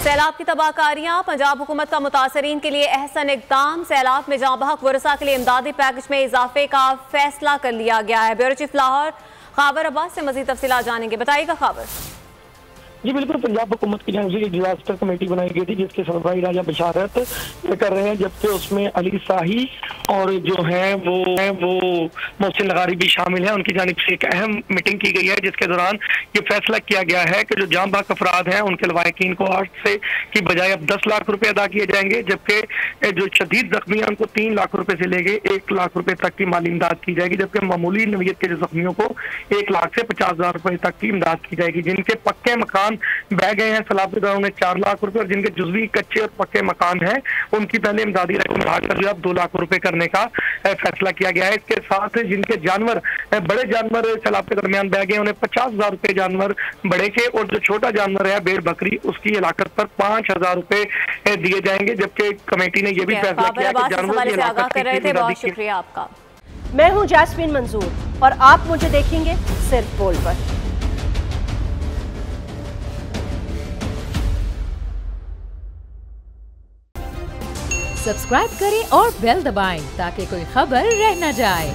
सैलाब की तबाहकारियां, पंजाब हुकूमत का मुतासरीन के लिए अहसन इक़दाम। सैलाब में जाँ बहक वरसा के लिए इमदादी पैकेज में इजाफे का फैसला कर लिया गया है। ब्यूरो चीफ लाहौर खाबर अब्बास से मजीद तफसीलात जानेंगे। बताइएगा खाबर। जी बिल्कुल, पंजाब हुकूमत की जानिब से डिजास्टर कमेटी बनाई गई थी जिसके सरबराही राजा बशारत कर रहे हैं, जबकि उसमें अली शाही और जो है वो मोहसिन लगारी भी शामिल है। उनकी जानिब से एक अहम मीटिंग की गई है जिसके दौरान ये फैसला किया गया है कि जो जाम बहक अफराद हैं उनके लवाहिकीन को 8 से की बजाय अब 10 लाख रुपए अदा किए जाएंगे, जबकि जो शदीद जख्मी हैं उनको 3 लाख रुपए से लेके 1 लाख रुपए तक की माली इमदाद की जाएगी, जबकि मामूली नवीयत के जो जख्मियों को 1 लाख से 50,000 रुपए तक की इमदाद की जाएगी। जिनके पक्के मकान बह गए हैं सैलाब के दौरान 4 लाख रुपए, और जिनके जुजवी कच्चे और पक्के मकान हैं उनकी पहले इमदादी रकम बढ़ाकर जो अब 2 लाख रुपए करने का फैसला किया गया है। इसके साथ जिनके जानवर बड़े जानवर सैलाब के दरमियान बह गए उन्हें 50,000 रुपए जानवर बड़े के, और जो छोटा जानवर है भेड़ बकरी उसकी हिलाकत पर 5,000 रुपए दिए जाएंगे, जबकि कमेटी ने यह भी फैसला किया कि जानवर की हिलाकत कर रहे थे। बहुत शुक्रिया आपका। मैं हूं जैस्मीन मंजूर और आप मुझे देखेंगे सिर्फ बोल पर। सब्सक्राइब करें और बेल दबाएं ताकि कोई खबर रह न जाए।